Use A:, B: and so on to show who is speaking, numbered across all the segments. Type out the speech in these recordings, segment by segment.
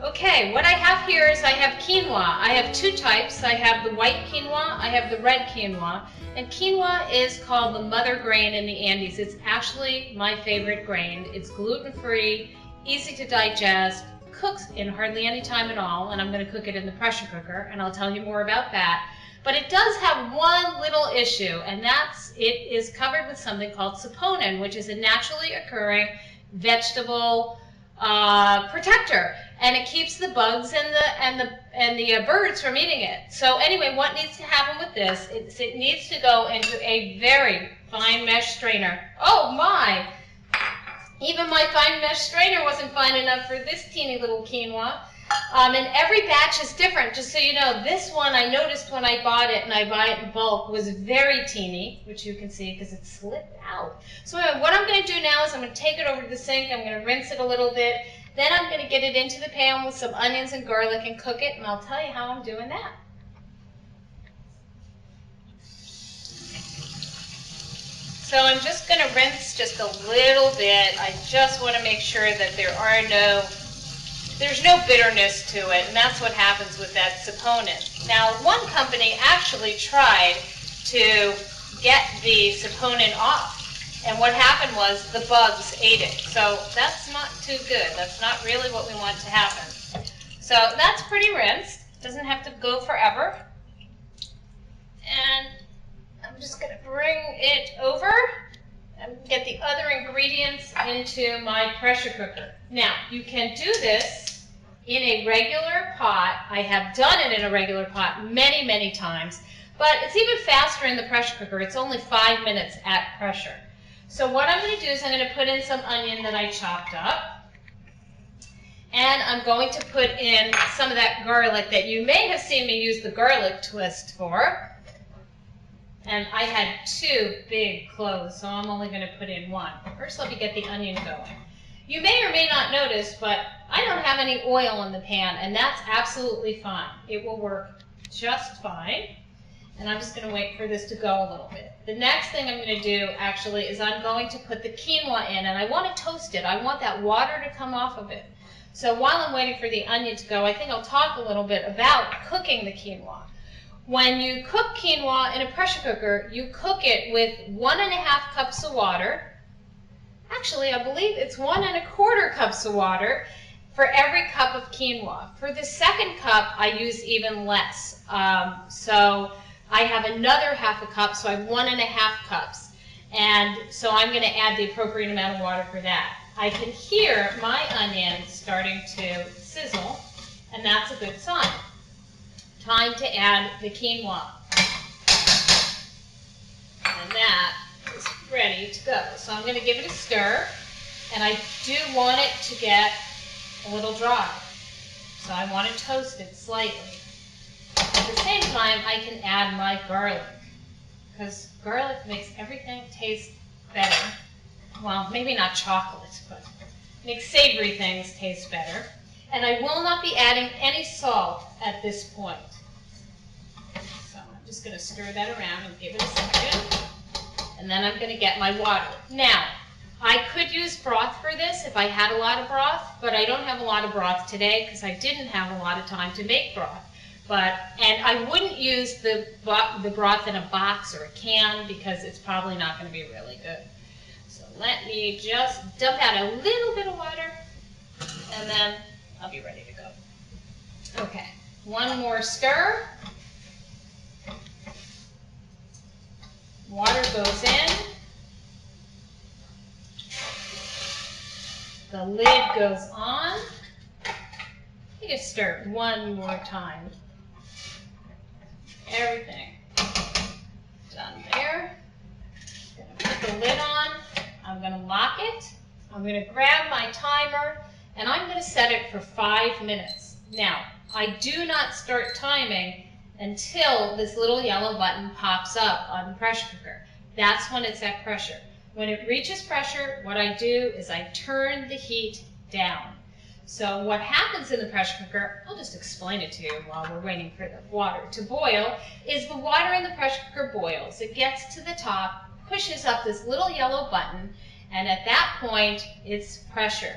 A: Okay, what I have here is I have quinoa. I have two types. I have the white quinoa, I have the red quinoa. And quinoa is called the mother grain in the Andes. It's actually my favorite grain. It's gluten-free, easy to digest, cooks in hardly any time at all, and I'm going to cook it in the pressure cooker, and I'll tell you more about that. But it does have one little issue, and that's it is covered with something called saponin, which is a naturally occurring vegetable protector, and it keeps the bugs and the birds from eating it. So anyway, what needs to happen with this is it needs to go into a very fine mesh strainer. Oh my! Even my fine mesh strainer wasn't fine enough for this teeny little quinoa. And every batch is different, just so you know. This one I noticed when I bought it, and I buy it in bulk, was very teeny, which you can see because it slipped out. So anyway, what I'm going to do now is I'm going to take it over to the sink, I'm going to rinse it a little bit, then I'm going to get it into the pan with some onions and garlic and cook it, and I'll tell you how I'm doing that. So I'm just going to rinse just a little bit. I just want to make sure that there's no bitterness to it, and that's what happens with that saponin. Now, one company actually tried to get the saponin off, and what happened was the bugs ate it. So that's not too good. That's not really what we want to happen. So that's pretty rinsed. Doesn't have to go forever. And I'm just going to bring it over and get the other ingredients into my pressure cooker. Now, you can do this in a regular pot. I have done it in a regular pot many, many times, but it's even faster in the pressure cooker. It's only 5 minutes at pressure. So what I'm going to do is I'm going to put in some onion that I chopped up, and I'm going to put in some of that garlic that you may have seen me use the garlic twist for. And I had 2 big cloves, so I'm only going to put in 1. First, let me get the onion going. You may or may not notice, but I don't have any oil in the pan, and that's absolutely fine. It will work just fine. And I'm just going to wait for this to go a little bit. The next thing I'm going to do, actually, is I'm going to put the quinoa in, and I want to toast it. I want that water to come off of it. So while I'm waiting for the onion to go, I think I'll talk a little bit about cooking the quinoa. When you cook quinoa in a pressure cooker, you cook it with 1½ cups of water. Actually, I believe it's 1¼ cups of water for every cup of quinoa. For the second cup, I use even less. So I have another ½ cup, so I have 1½ cups. And so I'm going to add the appropriate amount of water for that. I can hear my onion starting to sizzle, and that's a good sign. Time to add the quinoa. And that is ready to go. So I'm going to give it a stir, and I do want it to get a little dry. So I want to toast it slightly. At the same time, I can add my garlic, because garlic makes everything taste better. Well, maybe not chocolate, but makes savory things taste better. And I will not be adding any salt at this point. So I'm just going to stir that around and give it a second. And then I'm going to get my water. Now, I could use broth for this if I had a lot of broth, but I don't have a lot of broth today because I didn't have a lot of time to make broth. And I wouldn't use the broth in a box or a can because it's probably not going to be really good. So let me just dump out a little bit of water, and then I'll be ready to go. Okay, one more stir. Water goes in. The lid goes on. You just stir one more time. Everything done there. I'm going to put the lid on. I'm going to lock it. I'm going to grab my timer, and I'm going to set it for 5 minutes. Now, I do not start timing until this little yellow button pops up on the pressure cooker. That's when it's at pressure. When it reaches pressure, what I do is I turn the heat down. So what happens in the pressure cooker, I'll just explain it to you while we're waiting for the water to boil, is the water in the pressure cooker boils. It gets to the top, pushes up this little yellow button, and at that point, it's pressure.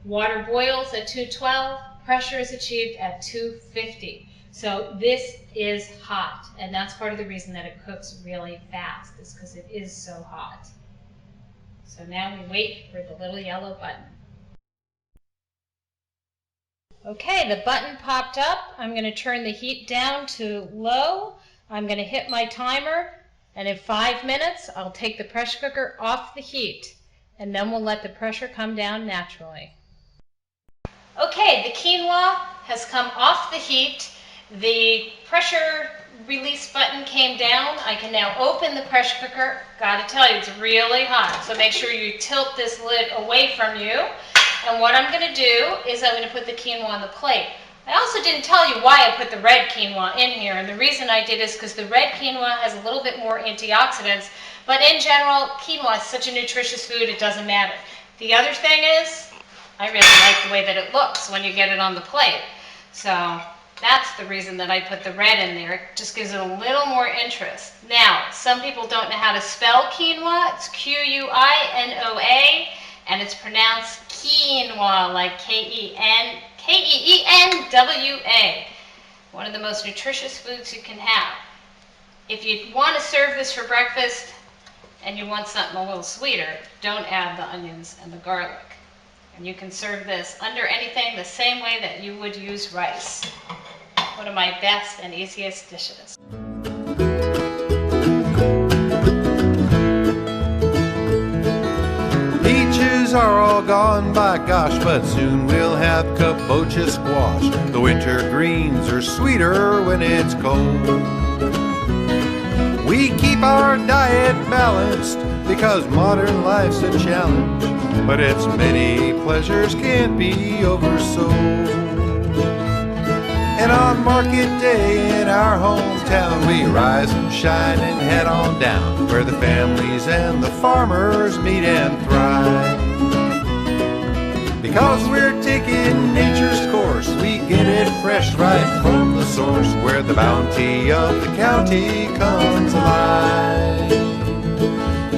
A: Water boils at 212, pressure is achieved at 250. So this is hot, and that's part of the reason that it cooks really fast, is because it is so hot. So now we wait for the little yellow button. Okay, the button popped up. I'm going to turn the heat down to low. I'm going to hit my timer, and in 5 minutes I'll take the pressure cooker off the heat, and then we'll let the pressure come down naturally. Okay, the quinoa has come off the heat. The pressure release button came down. I can now open the pressure cooker. Gotta tell you, it's really hot, so make sure you tilt this lid away from you. And what I'm going to do is I'm going to put the quinoa on the plate. I also didn't tell you why I put the red quinoa in here, and the reason I did is because the red quinoa has a little bit more antioxidants, but in general, quinoa is such a nutritious food, it doesn't matter. The other thing is, I really like the way that it looks when you get it on the plate. So that's the reason that I put the red in there. It just gives it a little more interest. Now, some people don't know how to spell quinoa. It's Q-U-I-N-O-A, and it's pronounced quinoa, like K-E-E-N-W-A. One of the most nutritious foods you can have. If you want to serve this for breakfast and you want something a little sweeter, don't add the onions and the garlic. And you can serve this under anything the same way that you would use rice. One of my best and easiest dishes.
B: Peaches are all gone, by gosh, but soon we'll have kabocha squash. The winter greens are sweeter when it's cold. We keep our diet balanced because modern life's a challenge, but its many pleasures can't be oversold. And on market day in our hometown, we rise and shine and head on down, where the families and the farmers meet and thrive. Because we're taking nature's course, we get it fresh right from the source, where the bounty of the county comes alive.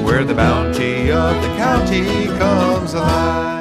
B: Where the bounty of the county comes alive.